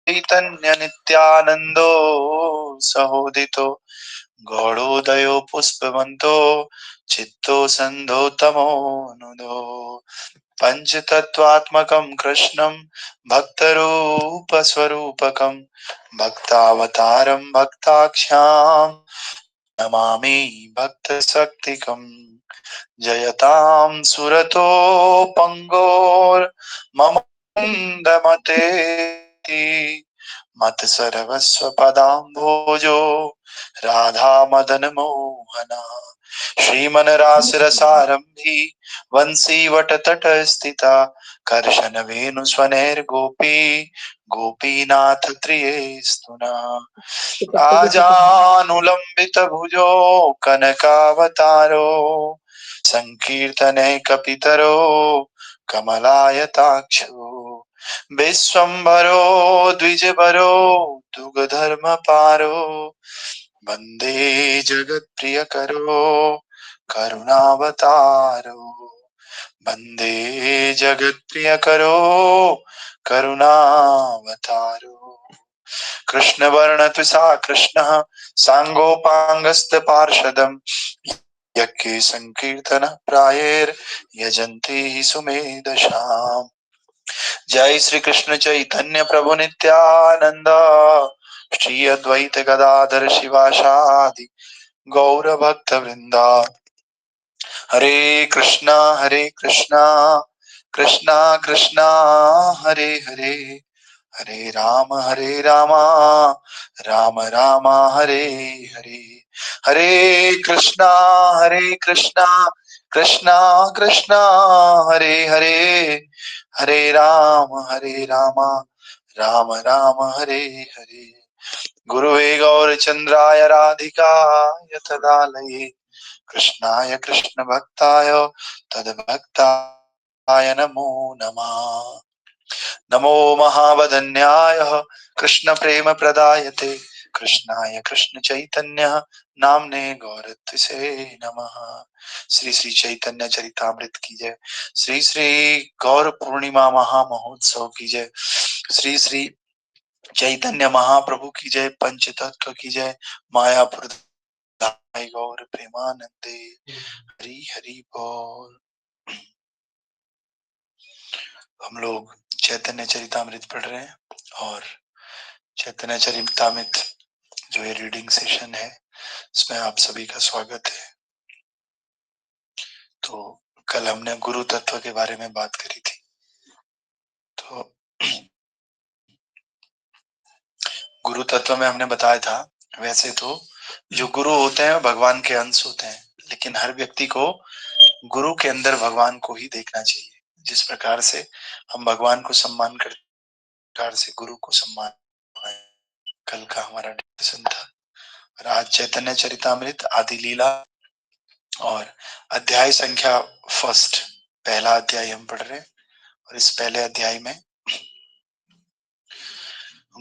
चैतन्य नित्यानंदो सहोदितो गौड़ोदयो पुष्पवंतो चित्तो संधो तमो नुदो पंचतत्वात्मकं कृष्णं भक्तरूप स्वरूपकं भक्तावतारं भक्ताख्यां नमामि भक्तशक्तिकम् जयतां सुरतो पंगोर्मम मते मत सर्वस्व पदाम्भोजो राधा मदन मोहना श्रीमन रास रसारंभी वंशी वट तट स्थिता कर्शन वेणु स्वनेर गोपी गोपीनाथ प्रिय स्तुना आजानुलंबित भुजो कनकावतारो संकीर्तने कपितरो कमलायताक्षो विश्वम्भरो द्विजभरो दुग्धर्म पारो वंदे जगत्प्रियकरो करुणावतारो वंदे जगत्प्रियकरो करुणावतारो कृष्ण वर्ण तुषा कृष्ण सांगोपांगस्त पार्षदम यज्ञे संकीर्तन प्रायेर यजन्ते हि सुमेधसाम् जय श्री कृष्ण चैतन्य प्रभु नित्यानंद श्री अद्वैत गदाधर शिवासादि गौर भक्त वृंदा हरे कृष्णा कृष्णा कृष्णा हरे हरे हरे रामा राम राम हरे हरे हरे कृष्णा कृष्णा कृष्णा हरे हरे हरे रामा राम राम हरे हरे गुरुवे गौरचंद्राय राधिकाय तदालये कृष्णाय कृष्ण भक्ताय तद्भक्ताय नमो नमः नमो महावदन्याय कृष्ण प्रेम प्रदायते कृष्णाय कृष्ण चैतन्य नामने गौरत्से नमः श्री श्री चैतन्य चरितामृत की जय श्री श्री गौर पूर्णिमा महा महोत्सव की जय श्री श्री चैतन्य महाप्रभु की जय पंच तत्व की जय मायापुर गौर प्रेमानंदे हरि हरि बोल। हम लोग चैतन्य चरितामृत पढ़ रहे हैं और चैतन्य चरितामृत जो ये रीडिंग सेशन है इसमें आप सभी का स्वागत है। तो कल हमने गुरु तत्व के बारे में बात करी थी। तो गुरु तत्व में हमने बताया था वैसे तो जो गुरु होते हैं भगवान के अंश होते हैं, लेकिन हर व्यक्ति को गुरु के अंदर भगवान को ही देखना चाहिए। जिस प्रकार से हम भगवान को सम्मान करते प्रकार से गुरु को सम्मान। कल का हमारा डिस्कशन था और आज चैतन्य चरितामृत आदि लीला और अध्याय संख्या फर्स्ट पहला अध्याय हम पढ़ रहे हैं और इस पहले अध्याय में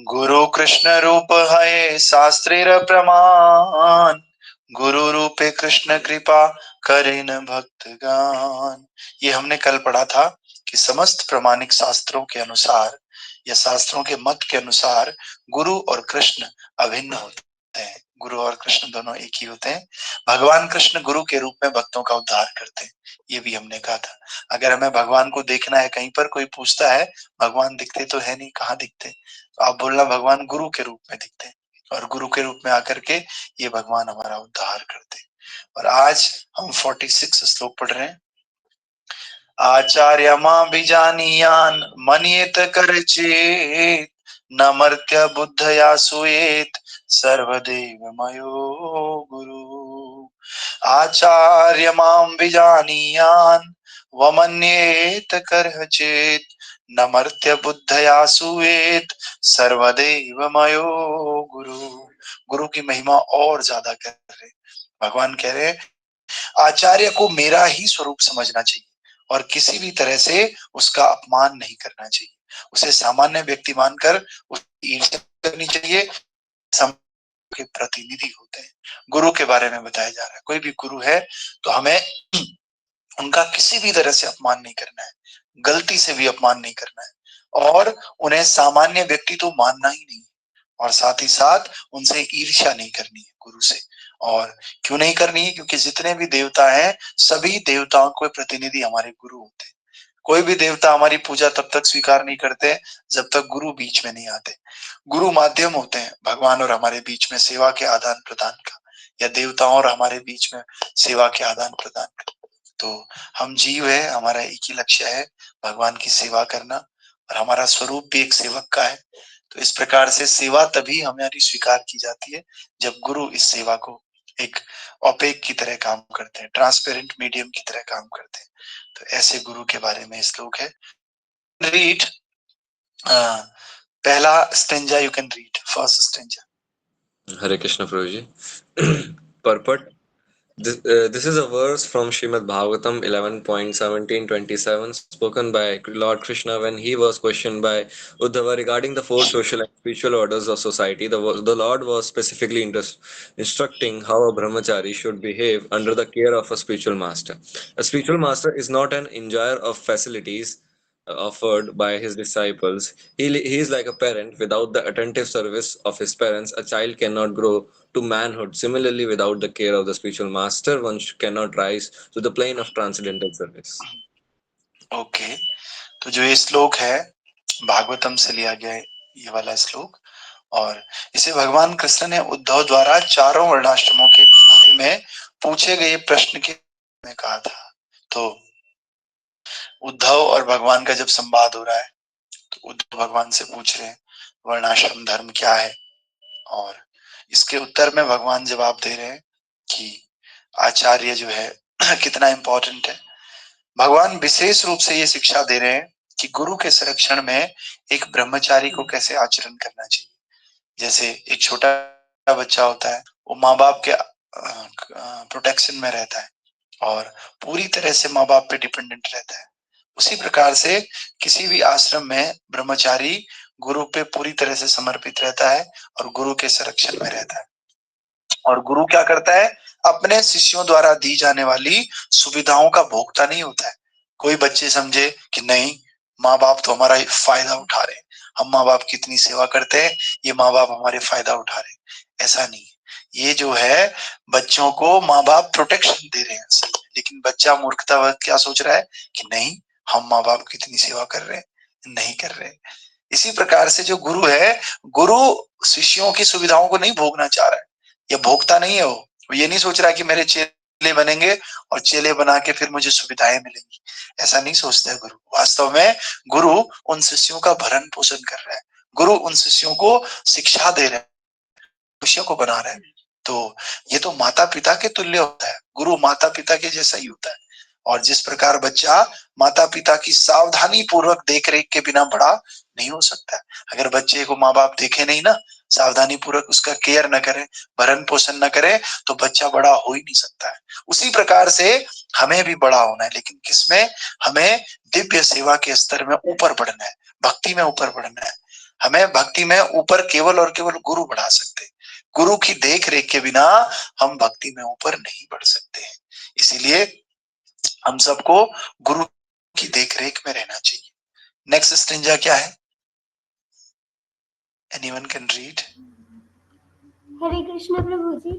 गुरु कृष्ण रूप है शास्त्रेर प्रमाण गुरु रूपे कृष्ण कृपा करे न भक्तगान। ये हमने कल पढ़ा था कि समस्त प्रमाणिक शास्त्रों के अनुसार या शास्त्रों के मत के अनुसार गुरु और कृष्ण अभिन्न होते हैं। गुरु और कृष्ण दोनों एक ही होते हैं। भगवान कृष्ण गुरु के रूप में भक्तों का उद्धार करते हैं, ये भी हमने कहा था। अगर हमें भगवान को देखना है, कहीं पर कोई पूछता है भगवान दिखते तो है नहीं, कहाँ दिखते, तो आप बोलना भगवान गुरु के रूप में दिखते हैं और गुरु के रूप में आकर के ये भगवान हमारा उद्धार करते हैं। और आज हम 46 श्लोक पढ़ रहे हैं। आचार्य मां बीजानीयान मनियत कर चेत न मर्त्य बुद्धया सुएत सर्वदेव मयो गुरु। आचार्य मां बीजानीयान वमन्येत कर चेत न मर्त्य बुद्धया सुएत सर्वदेव मयो गुरु। गुरु की महिमा और ज्यादा कर रहे भगवान कह रहे हैं आचार्य को मेरा ही स्वरूप समझना चाहिए और किसी भी तरह से उसका अपमान नहीं करना चाहिए, उसे सामान्य व्यक्ति मानकर उसकी ईर्ष्या करनी चाहिए। के प्रतिनिधि होते हैं, गुरु के बारे में बताया जा रहा है। कोई भी गुरु है तो हमें उनका किसी भी तरह से अपमान नहीं करना है, गलती से भी अपमान नहीं करना है। और उन्हें सामान्य व्यक्ति तो मानना ही नहीं, और साथ ही साथ उनसे ईर्ष्या नहीं करनी है गुरु से। और क्यों नहीं करनी है? क्योंकि जितने भी देवता हैं, सभी देवताओं के प्रतिनिधि हमारे गुरु होते हैं। कोई भी देवता हमारी पूजा तब तक स्वीकार नहीं करते जब तक गुरु बीच में नहीं आते। गुरु माध्यम होते हैं भगवान और हमारे बीच में सेवा के आदान प्रदान का, या देवताओं और हमारे बीच में सेवा के आदान प्रदान का। तो हम जीव है, हमारा एक ही लक्ष्य है, भगवान की सेवा करना, और हमारा स्वरूप भी एक सेवक का है। तो इस प्रकार से सेवा तभी हमारी स्वीकार की जाती है जब गुरु इस सेवा को एक ओपेक की तरह काम करते हैं, ट्रांसपेरेंट मीडियम की तरह काम करते हैं। तो ऐसे गुरु के बारे में श्लोक है। रीड पहला stanza, you can read first stanza. Hare Krishna Prabhuji. Purport. This is a verse from Srimad Bhagavatam 11.1727 spoken by Lord Krishna when he was questioned by Uddhava regarding the four social and spiritual orders of society. The Lord was specifically instructing how a brahmachari should behave under the care of a spiritual master. A spiritual master is not an enjoyer of facilities offered by his disciples. He is like a parent. Without the attentive service of his parents, a child cannot grow to manhood. Similarly, without the care of the spiritual master, one cannot rise to the plane of transcendental service. Okay, तो जो ये श्लोक है भागवतम से लिया गया है, ये वाला श्लोक, और इसे भगवान कृष्ण ने उद्धव द्वारा चारों वर्णाश्रमों के विषय में पूछे गए प्रश्न के में कहा था। तो उद्धव और भगवान का जब संवाद हो रहा है, तो उद्धव भगवान से पूछ रहे हैं वर्णाश्रम धर्म क्या है, और इसके उत्तर में भगवान जवाब दे रहे हैं कि आचार्य जो है कितना इंपॉर्टेंट है। भगवान विशेष रूप से ये शिक्षा दे रहे हैं कि गुरु के संरक्षण में एक ब्रह्मचारी को कैसे आचरण करना चाहिए। जैसे एक छोटा बच्चा होता है, वो माँ बाप के प्रोटेक्शन में रहता है और पूरी तरह से माँ बाप पे डिपेंडेंट रहता है। उसी प्रकार से किसी भी आश्रम में ब्रह्मचारी गुरु पे पूरी तरह से समर्पित रहता है और गुरु के संरक्षण में रहता है। और गुरु क्या करता है? अपने शिष्यों द्वारा दी जाने वाली सुविधाओं का भोक्ता नहीं होता है। कोई बच्चे समझे कि नहीं, माँ बाप तो हमारा फायदा उठा रहे हैं, हम माँ बाप की इतनी सेवा करते हैं, ये माँ बाप हमारे फायदा उठा रहे हैं, ऐसा नहीं है। ये जो है, बच्चों को माँ बाप प्रोटेक्शन दे रहे हैं, लेकिन बच्चा मूर्खतावश क्या सोच रहा है कि नहीं, हम माँ बाप की इतनी सेवा कर रहे हैं, नहीं कर रहे। इसी प्रकार से जो गुरु है, गुरु शिष्यों की सुविधाओं को नहीं भोगना चाह रहा है, ये भोगता नहीं है। वो ये नहीं सोच रहा कि मेरे चेले बनेंगे और चेले बना के फिर मुझे सुविधाएं मिलेंगी, ऐसा नहीं सोचता है गुरु। वास्तव में गुरु उन शिष्यों का भरण पोषण कर रहा है, गुरु उन शिष्यों को शिक्षा दे रहा है, शिष्यों को बना रहा है। तो ये तो माता पिता के तुल्य होता है, गुरु माता पिता के जैसा ही होता है। और जिस प्रकार बच्चा माता पिता की सावधानी पूर्वक देख रेख के बिना बड़ा नहीं हो सकता। अगर बच्चे को माँ बाप देखे नहीं ना, सावधानी पूर्वक उसका केयर न करे, भरण पोषण न करे, तो बच्चा बड़ा हो ही नहीं सकता है। उसी प्रकार से हमें भी बड़ा होना है, लेकिन किसमें? हमें दिव्य सेवा के स्तर में ऊपर बढ़ना है, भक्ति में ऊपर बढ़ना है। हमें भक्ति में ऊपर केवल और केवल गुरु बढ़ा सकते हैं। गुरु की देख रेख के बिना हम भक्ति में ऊपर नहीं बढ़ सकते हैं। इसीलिए हम सबको गुरु की देख रेख में रहना चाहिए। नेक्स्ट स्टेंजा क्या है? Anyone can read. Hare Krishna Prabhuji.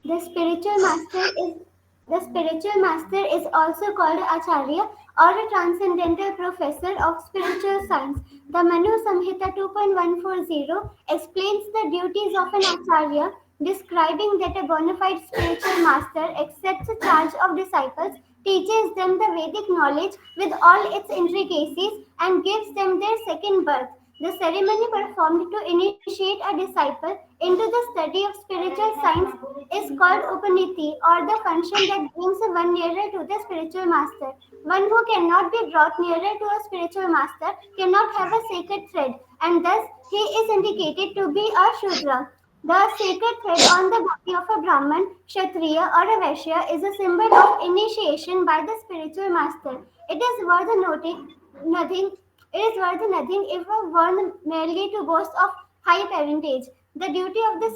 The spiritual master is the spiritual master is also called Acharya or a transcendental professor of spiritual science. The Manu Samhita 2.140 explains the duties of an Acharya, describing that a bona fide spiritual master accepts a charge of disciples, teaches them the Vedic knowledge with all its intricacies, and gives them their second birth. The ceremony performed to initiate a disciple into the study of spiritual science is called Upaniti, or the function that brings one nearer to the spiritual master. One who cannot be brought nearer to a spiritual master cannot have a sacred thread, and thus he is indicated to be a Shudra. The sacred thread on the body of a Brahman, Kshatriya, or a Vaishya is a symbol of initiation by the spiritual master. It is worth noting nothing it is worth nothing if one merely to boast of high parentage. The duty of the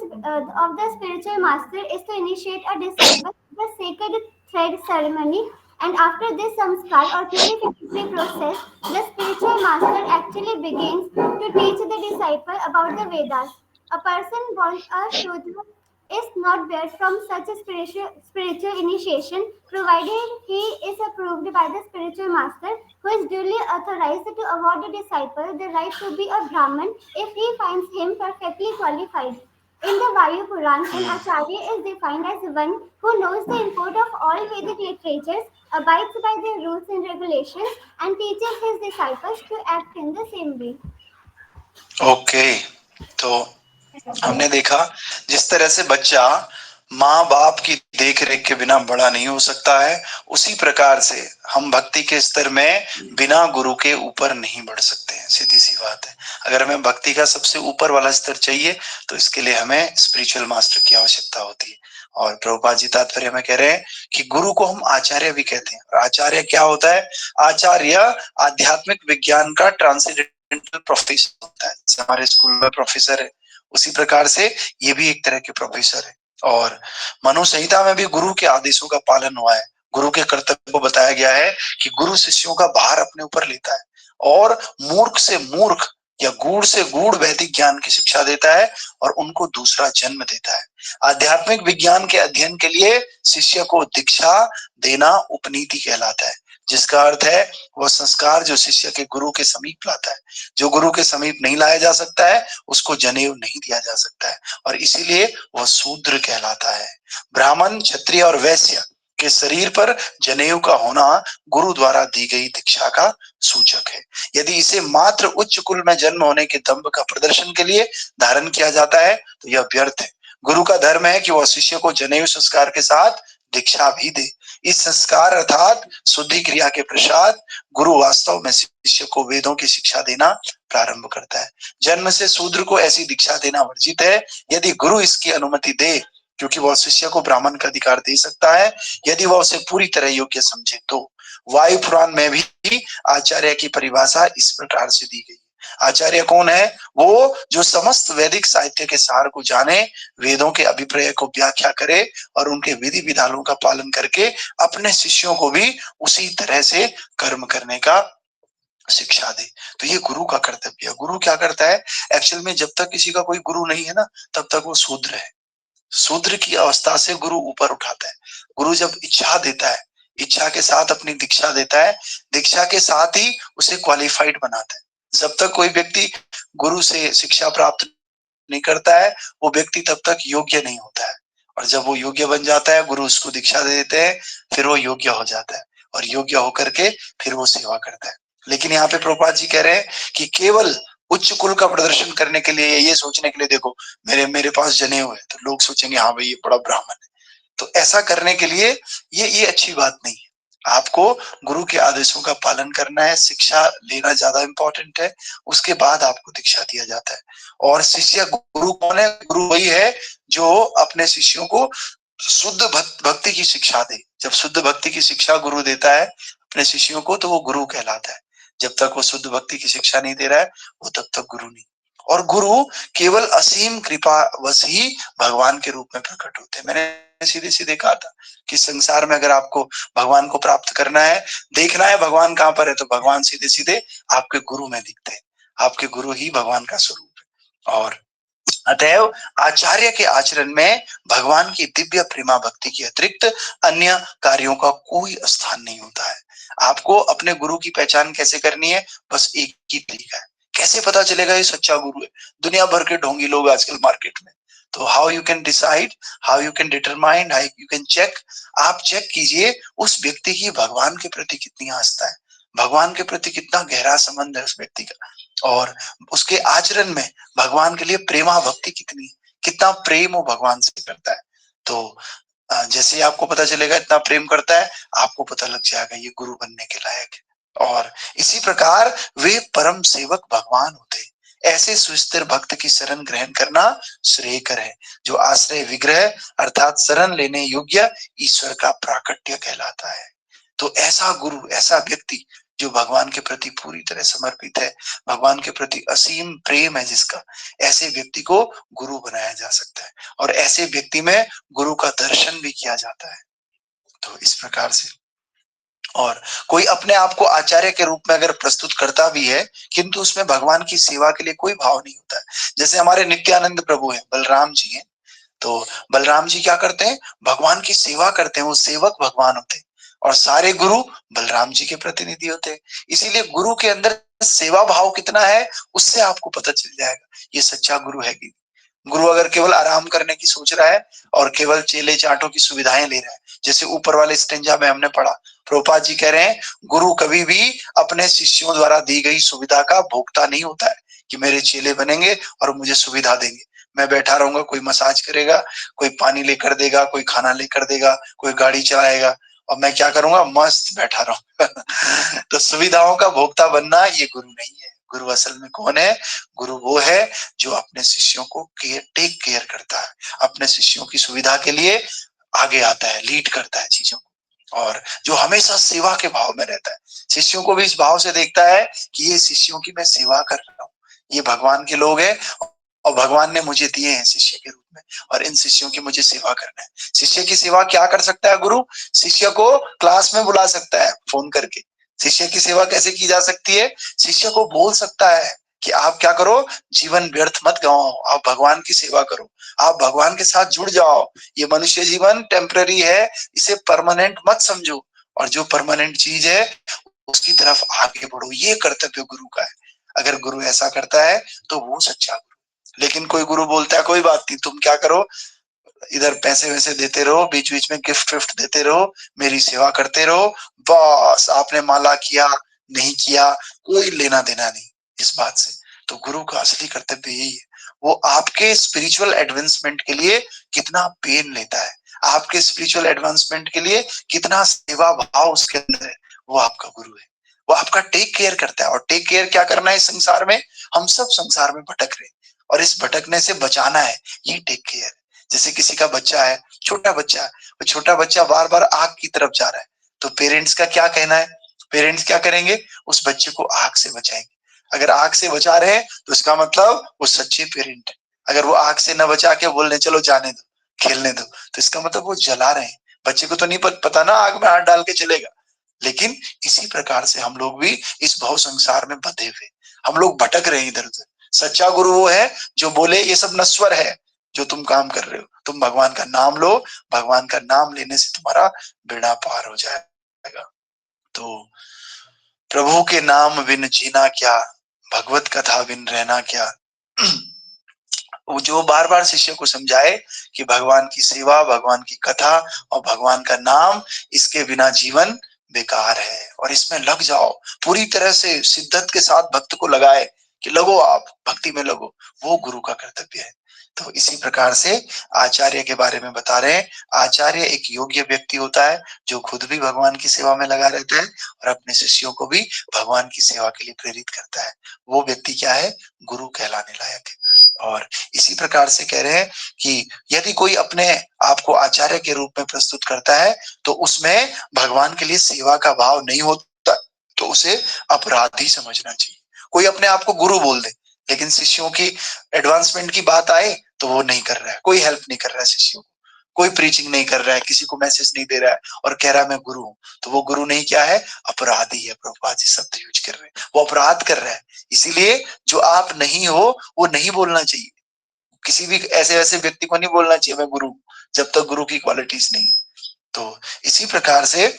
spiritual master is to initiate a disciple. The sacred thread ceremony And after this samskar or purificatory process, the spiritual master actually begins to teach the disciple about the Vedas. A person born a Shudra is not barred from such a spiritual initiation, provided he is approved by the spiritual master, who is duly authorized to award the disciple the right to be a Brahmin if he finds him perfectly qualified. In the Vayu Puran, an Acharya is defined as one who knows the import of all Vedic literatures, abides by their rules and regulations, and teaches his disciples to act in the same way. Okay, तो हमने देखा जिस तरह से बच्चा माँ बाप की देख रेख के बिना बड़ा नहीं हो सकता है, उसी प्रकार से हम भक्ति के स्तर में बिना गुरु के ऊपर नहीं बढ़ सकते हैं। सीधी सी बात है। अगर हमें भक्ति का सबसे ऊपर वाला स्तर चाहिए तो इसके लिए हमें स्पिरिचुअल मास्टर की आवश्यकता होती है। और प्रभुपाद जी तात्पर्य में कह रहे हैं कि गुरु को हम आचार्य भी कहते हैं। और आचार्य क्या होता है? आचार्य आध्यात्मिक विज्ञान का ट्रांसेंडेंटल प्रोफेसर होता है। जैसे हमारे स्कूल में प्रोफेसर है, उसी प्रकार से ये भी एक तरह के प्रोफेसर है। और मनु संहिता में भी गुरु के आदेशों का पालन हुआ है। गुरु के कर्तव्य को बताया गया है कि गुरु शिष्यों का भार अपने ऊपर लेता है और मूर्ख से मूर्ख या गूढ़ से गूढ़ वैदिक ज्ञान की शिक्षा देता है और उनको दूसरा जन्म देता है। आध्यात्मिक विज्ञान के अध्ययन के लिए शिष्य को दीक्षा देना उपनीति कहलाता है, जिसका अर्थ है वह संस्कार जो शिष्य के गुरु के समीप लाता है। जो गुरु के समीप नहीं लाया जा सकता है उसको जनेऊ नहीं दिया जा सकता है और इसीलिए वह शूद्र कहलाता है। ब्राह्मण, क्षत्रिय और वैश्य के शरीर पर जनेऊ का होना गुरु द्वारा दी गई दीक्षा का सूचक है। यदि इसे मात्र उच्च कुल में जन्म होने के दंभ का प्रदर्शन के लिए धारण किया जाता है तो यह व्यर्थ है। गुरु का धर्म है कि वह शिष्य को जनेऊ संस्कार के साथ दीक्षा भी दे। इस संस्कार अर्थात शुद्धि क्रिया के पश्चात गुरु वास्तव में शिष्य को वेदों की शिक्षा देना प्रारंभ करता है। जन्म से शूद्र को ऐसी दीक्षा देना वर्जित है यदि गुरु इसकी अनुमति दे, क्योंकि वह शिष्य को ब्राह्मण का अधिकार दे सकता है यदि वह उसे पूरी तरह योग्य समझे तो। वायु पुराण में भी आचार्य की परिभाषा इस प्रकार से दी गई। आचार्य कौन है? वो जो समस्त वैदिक साहित्य के सार को जाने, वेदों के अभिप्राय को व्याख्या करे और उनके विधि विधानों का पालन करके अपने शिष्यों को भी उसी तरह से कर्म करने का शिक्षा दे। तो ये गुरु का कर्तव्य है। गुरु क्या करता है? एक्चुअल में जब तक किसी का कोई गुरु नहीं है ना, तब तक वो शूद्र है। शूद्र की अवस्था से गुरु ऊपर उठाता है। गुरु जब इच्छा देता है, इच्छा के साथ अपनी दीक्षा देता है, दीक्षा के साथ ही उसे क्वालिफाइड बनाता है। जब तक कोई व्यक्ति गुरु से शिक्षा प्राप्त नहीं करता है, वो व्यक्ति तब तक योग्य नहीं होता है। और जब वो योग्य बन जाता है, गुरु उसको दीक्षा दे देते हैं, फिर वो योग्य हो जाता है और योग्य होकर के फिर वो सेवा करता है। लेकिन यहाँ पे प्रभुपाद जी कह रहे हैं कि केवल उच्च कुल का प्रदर्शन करने के लिए, ये सोचने के लिए, देखो मेरे पास जनेऊ है तो लोग सोचेंगे हाँ भाई ये बड़ा ब्राह्मण है, तो ऐसा करने के लिए ये अच्छी बात नहीं है। आपको गुरु के आदेशों का पालन करना है, शिक्षा लेना ज्यादा इंपॉर्टेंट है, उसके बाद आपको दीक्षा दिया जाता है। और शिष्य, गुरु कौन है? गुरु वही है जो अपने शिष्यों को शुद्ध भक्ति की शिक्षा दे। जब शुद्ध भक्ति की शिक्षा गुरु देता है अपने शिष्यों को तो वो गुरु कहलाता है। जब तक वो शुद्ध भक्ति की शिक्षा नहीं दे रहा है वो तब तक गुरु नहीं। और गुरु केवल असीम कृपा वश ही भगवान के रूप में प्रकट होते हैं। मैंने सीधे सीधे कहा था कि संसार में अगर आपको भगवान को प्राप्त करना है, देखना है भगवान कहाँ पर है, तो भगवान सीधे सीधे आपके गुरु में दिखते हैं। आपके गुरु ही भगवान का स्वरूप है। और अतएव आचार्य के आचरण में भगवान की दिव्य प्रेमा भक्ति के अतिरिक्त अन्य कार्यों का कोई स्थान नहीं होता है। आपको अपने गुरु की पहचान कैसे करनी है? बस एक ही तरीका है। कैसे पता चलेगा ये सच्चा गुरु है? दुनिया भर के ढोंगी लोग आजकल मार्केट में, तो how you can decide, how you can determine, how you can check. आप चेक कीजिए उस व्यक्ति की भगवान के प्रति कितनी आस्था है, भगवान के प्रति कितना गहरा संबंध है उस व्यक्ति का, और उसके आचरण में भगवान के लिए प्रेमा भक्ति कितनी, कितना प्रेम वो भगवान से करता है। तो जैसे आपको पता चलेगा इतना प्रेम करता है, आपको पता लग जाएगा ये गुरु बनने के लायक है। और इसी प्रकार वे परम सेवक भगवान होते हैं। ऐसे सुस्थिर भक्त की शरण ग्रहण करना श्रेयकर है, जो आश्रय विग्रह अर्थात शरण लेने योग्य ईश्वर का प्राकट्य कहलाता है। तो ऐसा गुरु, ऐसा व्यक्ति जो भगवान के प्रति पूरी तरह समर्पित है, भगवान के प्रति असीम प्रेम है जिसका, ऐसे व्यक्ति को गुरु बनाया जा सकता है। और ऐसे व्यक्ति में गुरु का दर्शन भी किया जाता है। तो इस प्रकार से और कोई अपने आप को आचार्य के रूप में अगर प्रस्तुत करता भी है, किंतु उसमें भगवान की सेवा के लिए कोई भाव नहीं होता है। जैसे हमारे नित्यानंद प्रभु हैं, बलराम जी हैं, तो बलराम जी क्या करते हैं, भगवान की सेवा करते हैं, वो सेवक भगवान होते हैं, और सारे गुरु बलराम जी के प्रतिनिधि होते हैं। इसीलिए गुरु के अंदर सेवा भाव कितना है, उससे आपको पता चल जाएगा ये सच्चा गुरु है कि गुरु अगर केवल आराम करने की सोच रहा है और केवल चेले चाटों की सुविधाएं ले रहा है, जैसे ऊपर वाले स्टेंजा में हमने पढ़ा, प्रभुपाद जी कह रहे हैं गुरु कभी भी अपने शिष्यों द्वारा दी गई सुविधा का भोक्ता नहीं होता है, कि मेरे चेले बनेंगे और मुझे सुविधा देंगे, मैं बैठा रहूंगा, कोई मसाज करेगा, कोई पानी लेकर देगा, कोई खाना लेकर देगा, कोई गाड़ी चलाएगा, और मैं क्या करूंगा, मस्त बैठा रहूंगा। तो सुविधाओं का भोक्ता बनना ये गुरु नहीं है। गुरु असल में कौन है, गुरु वो है जो अपने शिष्यों को टेक केयर करता है, अपने शिष्यों की सुविधा के लिए आगे आता है, लीड करता है चीजों को, और जो हमेशा सेवा के भाव में रहता है, शिष्यों को भी इस भाव से देखता है कि ये शिष्यों की मैं सेवा कर रहा हूँ, ये भगवान के लोग हैं और भगवान ने मुझे दिए हैं शिष्य के रूप में, और इन शिष्यों की मुझे सेवा करना है। शिष्य की सेवा क्या कर सकता है गुरु, शिष्य को क्लास में बुला सकता है फोन करके। शिष्य की सेवा कैसे की जा सकती है, शिष्य को बोल सकता है कि आप क्या करो, जीवन व्यर्थ मत गवाओ, आप भगवान की सेवा करो, आप भगवान के साथ जुड़ जाओ, ये मनुष्य जीवन टेम्पररी है, इसे परमानेंट मत समझो, और जो परमानेंट चीज है उसकी तरफ आगे बढ़ो, ये कर्तव्य गुरु का है। अगर गुरु ऐसा करता है तो वो सच्चा गुरु। लेकिन कोई गुरु बोलता है कोई बात नहीं, तुम क्या करो, इधर पैसे वैसे देते रहो, बीच बीच में गिफ्ट विफ्ट देते रहो, मेरी सेवा करते रहो, बस आपने माला किया नहीं किया कोई लेना देना नहीं इस बात से। तो गुरु का असली कर्तव्य यही है, वो आपके स्पिरिचुअल एडवांसमेंट के लिए कितना पेन लेता है, आपके स्पिरिचुअल एडवांसमेंट के लिए कितना सेवा भाव उसके अंदर है, वो आपका गुरु है। वो आपका टेक केयर करता है, और टेक केयर क्या करना है इस संसार में, हम सब संसार में भटक रहे हैं और इस भटकने से बचाना है, ये टेक केयर। जैसे किसी का बच्चा है, छोटा बच्चा है, वो छोटा बच्चा बार बार आग की तरफ जा रहा है, तो पेरेंट्स का क्या कहना है, पेरेंट्स क्या करेंगे, उस बच्चे को आग से बचाएंगे। अगर आग से बचा रहे हैं तो इसका मतलब वो सच्चे पेरेंट है। अगर वो आग से न बचा के बोल रहे चलो जाने दो, खेलने दो, तो इसका मतलब वो जला रहे हैं। बच्चे को तो नहीं पता ना आग में हाथ डाल के चलेगा। लेकिन इसी प्रकार से हम लोग भी इस भव संसार में बंधे हुए, हम लोग भटक रहे हैं इधर उधर। सच्चा गुरु वो है जो बोले ये सब नश्वर है जो तुम काम कर रहे हो, तुम भगवान का नाम लो, भगवान का नाम लेने से तुम्हारा बेड़ा पार हो जाएगा। तो प्रभु के नाम बिन जीना क्या, भगवत कथा बिन रहना क्या। वो जो बार बार शिष्य को समझाए कि भगवान की सेवा, भगवान की कथा और भगवान का नाम, इसके बिना जीवन बेकार है, और इसमें लग जाओ पूरी तरह से, शिद्दत के साथ भक्त को लगाए कि लगो, आप भक्ति में लगो, वो गुरु का कर्तव्य है। तो इसी प्रकार से आचार्य के बारे में बता रहे हैं, आचार्य एक योग्य व्यक्ति होता है जो खुद भी भगवान की सेवा में लगा रहता है और अपने शिष्यों को भी भगवान की सेवा के लिए प्रेरित करता है। वो व्यक्ति क्या है, गुरु कहलाने लायक है। और इसी प्रकार से कह रहे हैं कि यदि कोई अपने आप को आचार्य के रूप में प्रस्तुत करता है तो उसमें भगवान के लिए सेवा का भाव नहीं होता, तो उसे अपराधी समझना चाहिए। कोई अपने आप को गुरु बोल दे लेकिन शिष्यों की एडवांसमेंट की बात आए तो वो नहीं कर रहा है, कोई हेल्प नहीं कर रहा है शिष्यों को, कोई प्रीचिंग नहीं कर रहा है, किसी को मैसेज नहीं दे रहा है और कह रहा है मैं गुरु हूं, तो वो गुरु नहीं, क्या है, अपराधी है। प्रभुपाद जी शब्द यूज कर रहे हैं, वो अपराध कर रहा है। इसीलिए जो आप नहीं हो वो नहीं बोलना चाहिए, किसी भी ऐसे वैसे व्यक्ति को नहीं बोलना चाहिए मैं गुरु, जब तक गुरु की क्वालिटीज नहीं। तो इसी प्रकार से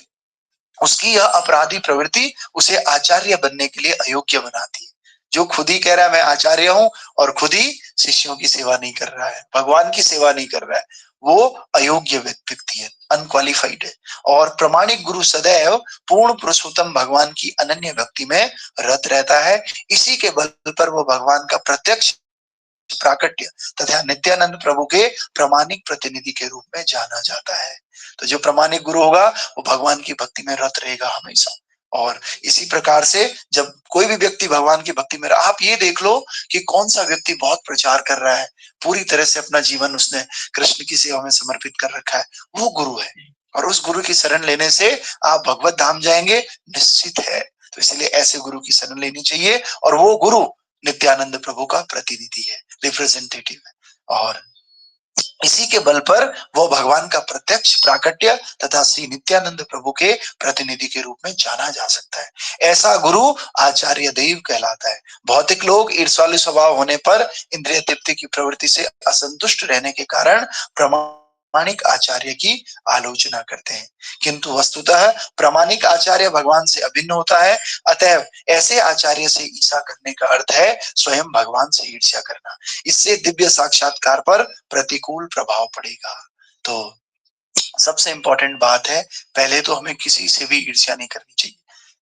उसकी यह अपराधी प्रवृत्ति उसे आचार्य बनने के लिए अयोग्य बनाती है। जो खुद ही कह रहा है मैं आचार्य हूं और खुद ही शिष्यों की सेवा नहीं कर रहा है, भगवान की सेवा नहीं कर रहा है, वो अयोग्य व्यक्ति है, अनक्वालिफाइड है। और प्रामाणिक गुरु सदैव पूर्ण पुरुषोत्तम भगवान की अनन्य भक्ति में रत रहता है। इसी के बल पर वो भगवान का प्रत्यक्ष प्राकट्य तथा नित्यानंद प्रभु के प्रामाणिक प्रतिनिधि के रूप में जाना जाता है। तो जो प्रामाणिक गुरु होगा वो भगवान की भक्ति में रत रहेगा हमेशा। और इसी प्रकार से जब कोई भी व्यक्ति भगवान की भक्ति में, आप ये देख लो कि कौन सा व्यक्ति बहुत प्रचार कर रहा है, पूरी तरह से अपना जीवन उसने कृष्ण की सेवा में समर्पित कर रखा है, वो गुरु है। और उस गुरु की शरण लेने से आप भगवत धाम जाएंगे निश्चित है। तो इसलिए ऐसे गुरु की शरण लेनी चाहिए, और वो गुरु नित्यानंद प्रभु का प्रतिनिधि है, रिप्रेजेंटेटिव है। और इसी के बल पर वो भगवान का प्रत्यक्ष प्राकट्य तथा श्री नित्यानंद प्रभु के प्रतिनिधि के रूप में जाना जा सकता है। ऐसा गुरु आचार्य देव कहलाता है। भौतिक लोग ईर्ष्यालु स्वभाव होने पर इंद्रिय तृप्ति की प्रवृत्ति से असंतुष्ट रहने के कारण प्रामाणिक आचार्य की आलोचना करते हैं, किंतु वस्तुतः प्रामाणिक आचार्य भगवान से अभिन्न होता है। अतएव ऐसे आचार्य से ईर्ष्या करने का अर्थ है स्वयं भगवान से ईर्ष्या करना। इससे दिव्य साक्षात्कार पर प्रतिकूल प्रभाव पड़ेगा। तो सबसे इंपॉर्टेंट बात है, पहले तो हमें किसी से भी ईर्ष्या नहीं करनी चाहिए,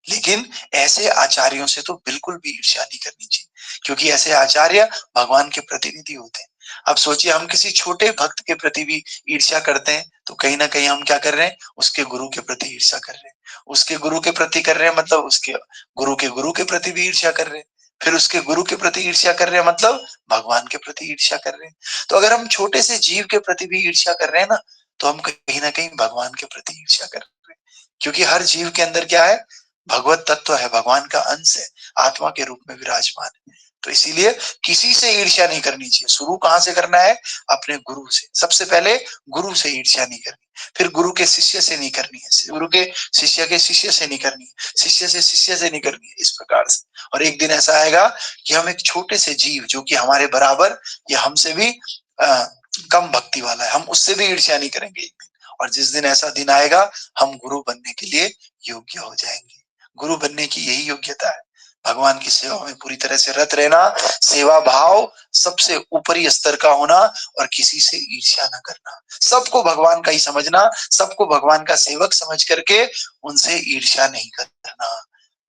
लेकिन ऐसे आचार्यों से तो बिल्कुल भी ईर्ष्या नहीं करनी चाहिए, क्योंकि ऐसे आचार्य भगवान के प्रतिनिधि होते हैं। अब सोचिए, हम किसी छोटे भक्त के प्रति भी ईर्ष्या करते हैं तो कहीं ना कहीं हम क्या कर रहे हैं, उसके गुरु के प्रति ईर्ष्या कर रहे हैं। उसके गुरु के प्रति कर रहे हैं मतलब उसके गुरु के प्रति भी ईर्ष्या कर रहे हैं, फिर उसके गुरु के प्रति ईर्ष्या कर रहे हैं मतलब भगवान के प्रति ईर्ष्या कर रहे हैं। तो अगर हम छोटे से जीव के प्रति भी ईर्ष्या कर रहे हैं ना, तो हम कहीं ना कहीं भगवान के प्रति ईर्ष्या कर रहे हैं, क्योंकि हर जीव के अंदर क्या है, भगवत तत्व है, भगवान का अंश है, आत्मा के रूप में विराजमान है। तो इसीलिए किसी से ईर्ष्या नहीं करनी चाहिए। शुरू कहां से करना है, अपने गुरु से। सबसे पहले गुरु से ईर्ष्या नहीं करनी, फिर गुरु के शिष्य से नहीं करनी है, गुरु के शिष्य से नहीं करनी है, शिष्य से नहीं करनी है, इस प्रकार से। और एक दिन ऐसा आएगा कि हम एक छोटे से जीव जो कि हमारे बराबर या हमसे भी कम भक्ति वाला है, हम उससे भी ईर्ष्या नहीं करेंगे एक दिन। और जिस दिन ऐसा दिन आएगा, हम गुरु बनने के लिए योग्य हो जाएंगे। गुरु बनने की यही योग्यता है, भगवान की सेवा में पूरी तरह से रत रहना, सेवा भाव सबसे ऊपरी स्तर का होना और किसी से ईर्ष्या न करना, सबको भगवान का ही समझना, सबको भगवान का सेवक समझ करके उनसे ईर्ष्या नहीं करना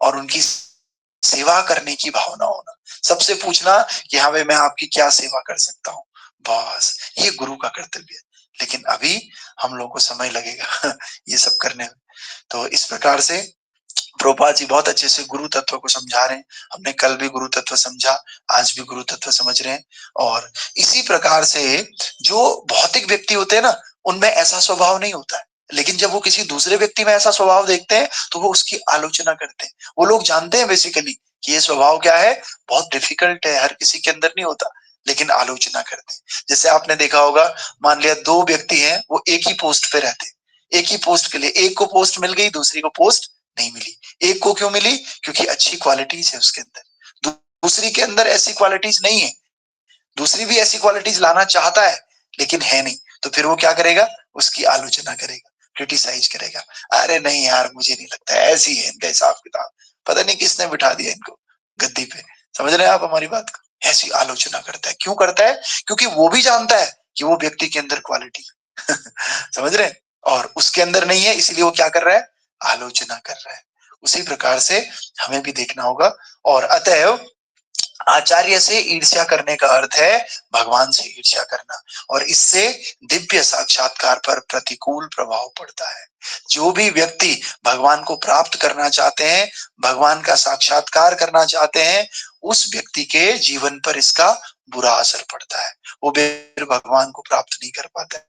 और उनकी सेवा करने की भावना होना। सबसे पूछना कि हाँ भाई, मैं आपकी क्या सेवा कर सकता हूँ, बस ये गुरु का कर्तव्य है। लेकिन अभी हम लोगों को समय लगेगा ये सब करने में। तो इस प्रकार से प्रभुपाद जी बहुत अच्छे से गुरु तत्व को समझा रहे हैं। हमने कल भी गुरु तत्व समझा, आज भी गुरु तत्व समझ रहे हैं। और इसी प्रकार से जो भौतिक व्यक्ति होते हैं ना, उनमें ऐसा स्वभाव नहीं होता है, लेकिन जब वो किसी दूसरे व्यक्ति में ऐसा स्वभाव देखते हैं तो वो उसकी आलोचना करते हैं। वो लोग जानते हैं बेसिकली कि ये स्वभाव क्या है, बहुत डिफिकल्ट है, हर किसी के अंदर नहीं होता, लेकिन आलोचना करते हैं। जैसे आपने देखा होगा, मान लिया दो व्यक्ति हैं, वो एक ही पोस्ट पे रहते हैं, एक ही पोस्ट के लिए, एक को पोस्ट मिल गई, दूसरी को पोस्ट नहीं मिली। एक को क्यों मिली, क्योंकि अच्छी क्वालिटीज है उसके अंदर, दूसरी के अंदर ऐसी क्वालिटीज नहीं है। दूसरी भी ऐसी क्वालिटीज लाना चाहता है लेकिन है नहीं, तो फिर वो क्या करेगा, उसकी आलोचना करेगा, क्रिटिसाइज करेगा। अरे नहीं यार, मुझे नहीं लगता, ऐसी है इनका हिसाब किताब, पता नहीं किसने बिठा दिया इनको गद्दी पे। समझ रहे हैं आप हमारी बात को? ऐसी आलोचना करता है। क्यों करता है? क्योंकि वो भी जानता है कि वो व्यक्ति के अंदर क्वालिटी समझ रहे हैं, और उसके अंदर नहीं है, इसलिए वो क्या कर रहा है, आलोचना कर रहा है। उसी प्रकार से हमें भी देखना होगा। और अतएव आचार्य से ईर्ष्या करने का अर्थ है भगवान से ईर्ष्या करना, और इससे दिव्य साक्षात्कार पर प्रतिकूल प्रभाव पड़ता है। जो भी व्यक्ति भगवान को प्राप्त करना चाहते हैं, भगवान का साक्षात्कार करना चाहते हैं, उस व्यक्ति के जीवन पर इसका बुरा असर पड़ता है। वो फिर भगवान को प्राप्त नहीं कर पाता है,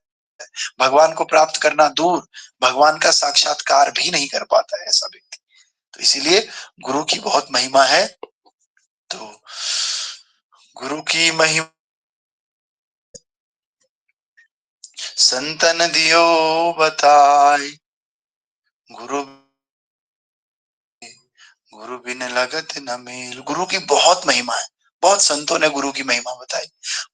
भगवान को प्राप्त करना दूर, भगवान का साक्षात्कार भी नहीं कर पाता है ऐसा व्यक्ति। तो इसीलिए गुरु की बहुत महिमा है। तो गुरु की महिमा संतन दियो बताए, गुरु गुरु बिन लगत न मेल। गुरु की बहुत महिमा है, बहुत संतों ने गुरु की महिमा बताई।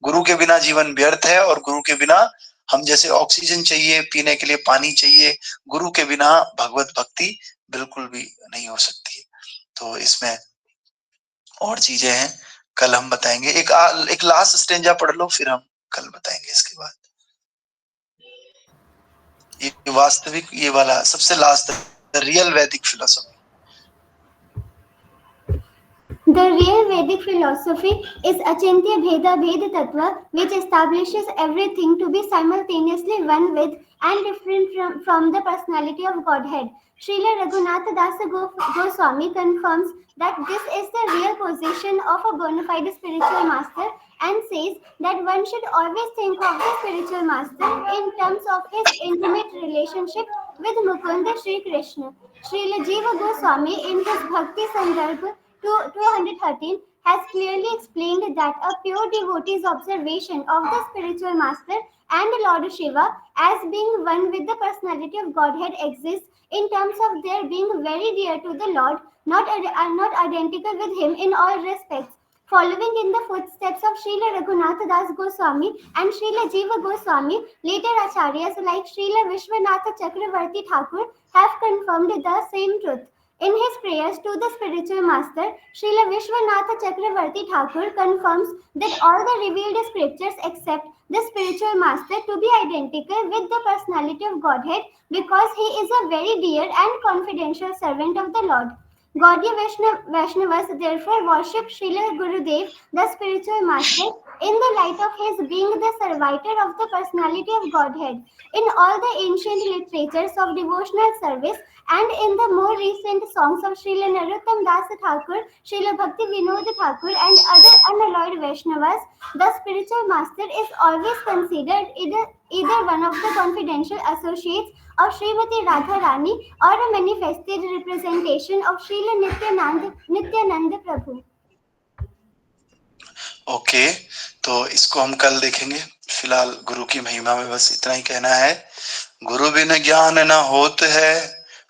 गुरु के बिना जीवन व्यर्थ है, और गुरु के बिना हम जैसे ऑक्सीजन चाहिए, पीने के लिए पानी चाहिए, गुरु के बिना भगवत भक्ति बिल्कुल भी नहीं हो सकती। तो इसमें और चीजें हैं, कल हम बताएंगे। एक लास्ट स्टेंजा पढ़ लो, फिर हम कल बताएंगे इसके बाद। ये वास्तविक, ये वाला सबसे लास्ट, द रियल वैदिक philosophy. The real Vedic philosophy is Achintya Bheda Bhed Tattva, which establishes everything to be simultaneously one with and different from the personality of Godhead. Srila Raghunath Das Goswami confirms that this is the real position of a bona fide spiritual master, and says that one should always think of the spiritual master in terms of his intimate relationship with Mukunda Sri Krishna. Srila Jiva Goswami in his Bhakti Sandarbh 213 has clearly explained that a pure devotee's observation of the spiritual master and Lord Shiva as being one with the personality of Godhead exists in terms of their being very dear to the Lord, not identical with him in all respects. Following in the footsteps of Srila Raghunath Das Goswami and Srila Jiva Goswami, later acharyas like Srila Vishwanatha Chakravarti Thakur have confirmed the same truth. In his prayers to the spiritual master, Srila Vishwanatha Chakravarti Thakur confirms that all the revealed scriptures accept the spiritual master to be identical with the personality of Godhead because he is a very dear and confidential servant of the Lord. Gaudiya Vaishnavas therefore worship Srila Gurudev, the spiritual master, in the light of his being the servitor of the personality of Godhead. In all the ancient literatures of devotional service and in the more recent songs of Srila Narottam Das Thakur, Srila Bhakti Vinod Thakur, and other unalloyed Vaishnavas, the spiritual master is always considered either one of the confidential associates of Srimati Radharani or a manifested representation of Srila Nityananda Prabhu. Okay, तो इसको हम कल देखेंगे। फिलहाल गुरु की महिमा में बस इतना ही कहना है। गुरु बिन ज्ञान न होत है,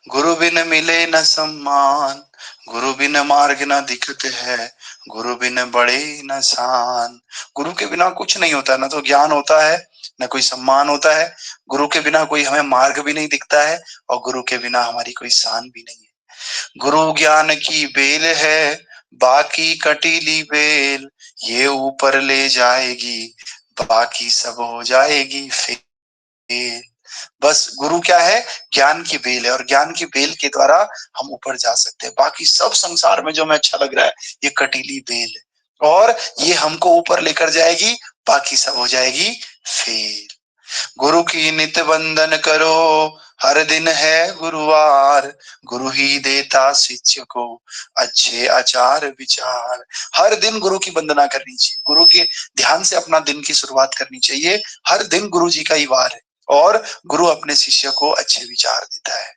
गुरु बिन मिले न सम्मान, गुरु बिन मार्ग न दिखत है, गुरु बिन बड़े न शान। गुरु के बिना कुछ नहीं होता, ना तो ज्ञान होता है, न कोई सम्मान होता है। गुरु के बिना कोई हमें मार्ग भी नहीं दिखता है और गुरु के बिना हमारी कोई शान भी नहीं है। गुरु ज्ञान की बेल है, बाकी कटीली बेल, ये ऊपर ले जाएगी, बाकी सब हो जाएगी फेल। बस गुरु क्या है? ज्ञान की बेल है और ज्ञान की बेल के द्वारा हम ऊपर जा सकते हैं। बाकी सब संसार में जो हमें अच्छा लग रहा है ये कटीली बेल है और ये हमको ऊपर लेकर जाएगी, बाकी सब हो जाएगी फेल। गुरु की नित वंदन करो, हर दिन है गुरुवार, गुरु ही देता शिष्य को अच्छे आचार विचार। हर दिन गुरु की वंदना करनी चाहिए, गुरु के ध्यान से अपना दिन की शुरुआत करनी चाहिए। हर दिन गुरु जी का ही वार है और गुरु अपने शिष्य को अच्छे विचार देता है।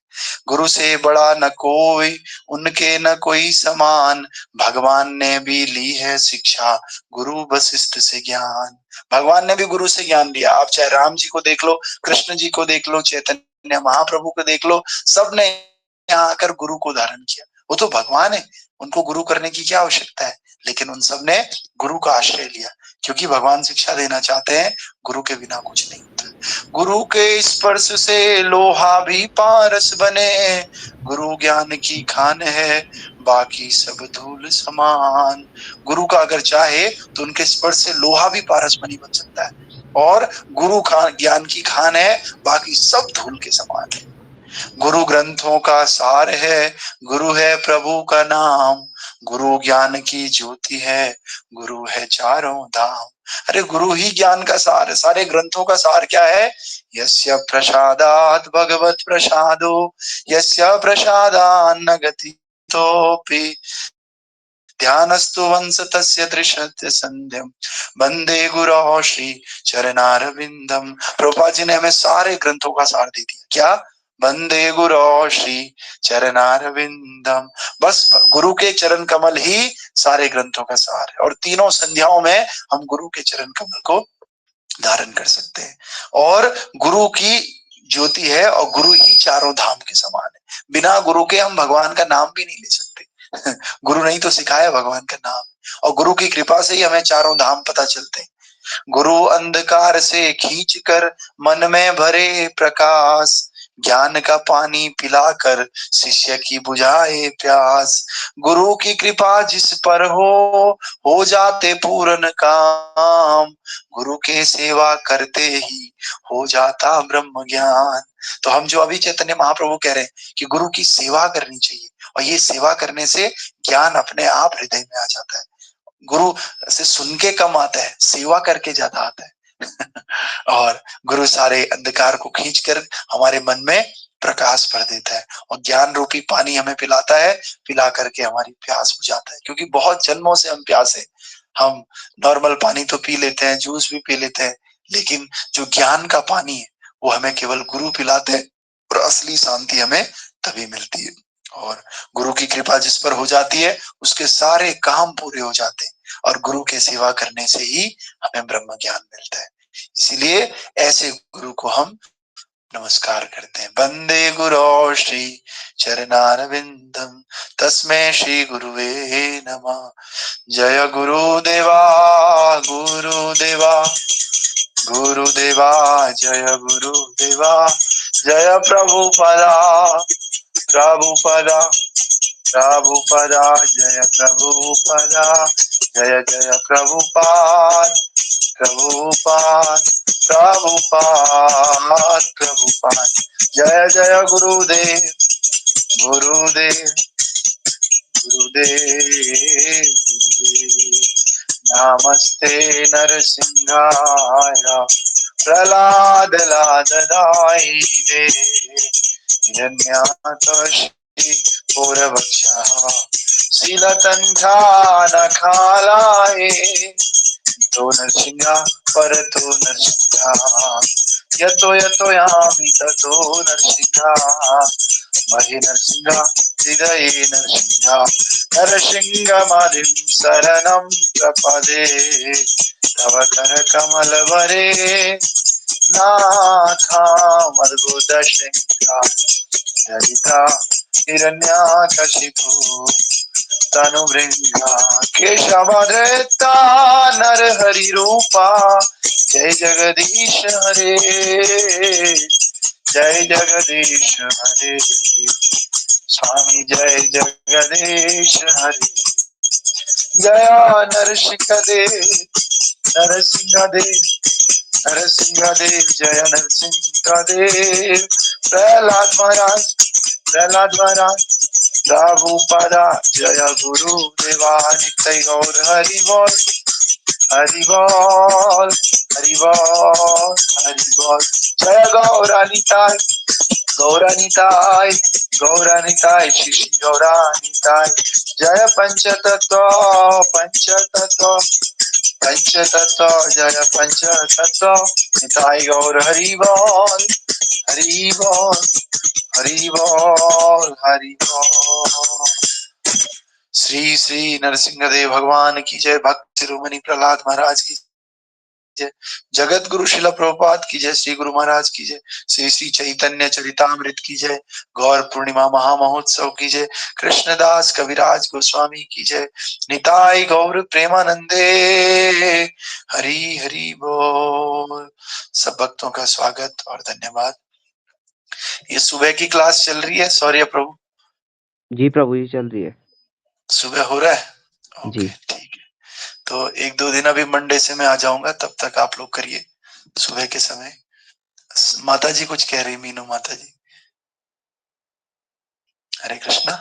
गुरु से बड़ा न कोई, उनके न कोई समान, भगवान ने भी ली है शिक्षा, गुरु वशिष्ठ से ज्ञान। भगवान ने भी गुरु से ज्ञान लिया। आप चाहे राम जी को देख लो, कृष्ण जी को देख लो, चैतन्य महाप्रभु को देख लो, सबने यहाँ आकर गुरु को धारण किया। वो तो भगवान है, उनको गुरु करने की क्या आवश्यकता है, लेकिन उन सब ने गुरु का आश्रय लिया क्योंकि भगवान शिक्षा देना चाहते हैं। गुरु के बिना कुछ नहीं होता। गुरु के स्पर्श से लोहा भी पारस बने, गुरु ज्ञान की खान है, बाकी सब धूल समान। गुरु का अगर चाहे तो उनके स्पर्श से लोहा भी पारस बनी बन सकता है और गुरु ज्ञान की खान है, बाकी सब धूल के समान है। गुरु ग्रंथों का सार है, गुरु है प्रभु का नाम, गुरु ज्ञान की ज्योति है, गुरु है चारों धाम। अरे गुरु ही ज्ञान का सार है। सारे ग्रंथों का सार क्या है? यस्य प्रसादात् भगवत प्रसादो, यस्य प्रसादान्न गतितोऽपि, ध्यानस्तु वंश तस्य त्रिशत्य संध्यम, वंदे गुरो श्री चरणारविंदम। प्रभुपाद जी ने हमें सारे ग्रंथों का सार दे दिया। क्या? वंदे गुरो श्री चरणारविंदम। बस गुरु के चरण कमल ही सारे ग्रंथों का सार है और तीनों संध्याओं में हम गुरु के चरण कमल को धारण कर सकते हैं। और गुरु की ज्योति है और गुरु ही चारों धाम के समान है। बिना गुरु के हम भगवान का नाम भी नहीं ले सकते। गुरु नहीं तो सिखाया भगवान का नाम, और गुरु की कृपा से ही हमें चारों धाम पता चलते हैं। गुरु अंधकार से खींच कर मन में भरे प्रकाश, ज्ञान का पानी पिलाकर शिष्य की बुझाए प्यास। गुरु की कृपा जिस पर हो जाते पूर्ण काम, गुरु के सेवा करते ही हो जाता ब्रह्म ज्ञान। तो हम जो अभी चैतन्य महाप्रभु कह रहे हैं कि गुरु की सेवा करनी चाहिए और ये सेवा करने से ज्ञान अपने आप हृदय में आ जाता है। गुरु से सुन के कम आता है, सेवा करके ज्यादा आता है। और गुरु सारे अंधकार को खींचकर हमारे मन में प्रकाश भर देता है और ज्ञान रूपी पानी हमें पिलाता है, पिला करके हमारी प्यास बुझाता है। क्योंकि बहुत जन्मों से हम प्यासे, हम नॉर्मल पानी तो पी लेते हैं, जूस भी पी लेते हैं, लेकिन जो ज्ञान का पानी है वो हमें केवल गुरु पिलाते हैं और असली शांति हमें तभी मिलती है। और गुरु की कृपा जिस पर हो जाती है उसके सारे काम पूरे हो जाते हैं, और गुरु के सेवा करने से ही हमें ब्रह्म ज्ञान मिलता है। इसीलिए ऐसे गुरु को हम नमस्कार करते हैं। वंदे गुरो श्री चरणारविंदम तस्मै श्री गुरुवे नमः। जय गुरुदेवा गुरुदेवा गुरुदेवा, जय गुरुदेवा, जय प्रभुपदा प्रभुपदा प्रभुपदा, जय प्रभुपदा, जय जय प्रभुपाद प्रभुपाद प्रभुपाद प्रभुपाद, जय जय गुरुदेव गुरुदेव गुरुदेव गुरुदेव। नमस्ते नरसिंहाय प्रहलाद लाददायिने हिरण्याकशी पूर्वक्षः शीलतंथा नखालाये। तो नरसिंहा परतो नरसिंहा यतो यतो यामि ततो नरसिंहा महि नरसिंहा हृदये नरसिंहा नरसिंहमादिं शरणं प्रपदे तव कर कमल वरे नाथा मद्भुत सिंहा ललिता हिरण्याकशिपु तनुभृंगा केशवधृता नरहरि रूपा जय जगदीश हरे जय जगदीश हरे स्वामी जय जगदीश हरे। जय नरसिंह देव नरसिंह देव नरसिंह देव जय नरसिंह देव। प्रहलाद महाराज प्रभुपदा जय गुरुदेवा नित्य गौर हरि बोल हरि बोल हरि बोल हरि बोल। जय गौरानिताय गौरानिताय गौरानिताय श्री श्री गौरानिताय। जय पंचतत्व पंचतत्व पंचतत्व जय पंचतत्व निताय गौर हरि बोल हरि बोल हरि बोल हरि बोल। श्री श्री नरसिंह देव भगवान की जय। भक्त शिरोमणि प्रहलाद महाराज की जय। जगत गुरु शिला प्रभुपाद की जय। श्री गुरु महाराज की जय। श्री श्री चैतन्य चरितामृत की जय। गौर पूर्णिमा महामहोत्सव की जय। कृष्णदास कविराज गोस्वामी की जय। निताई गौर प्रेमानंदे हरि हरि बोल। सब भक्तों का स्वागत और धन्यवाद। ये सुबह की क्लास चल रही है सौर्य प्रभु? जी प्रभु जी चल रही है। सुबह हो रहा है? ओके जी ठीक है। तो एक दो दिन अभी मंडे से मैं आ जाऊंगा, तब तक आप लोग करिए सुबह के समय। माता जी कुछ कह रही, मीनू माता जी। हरे कृष्णा।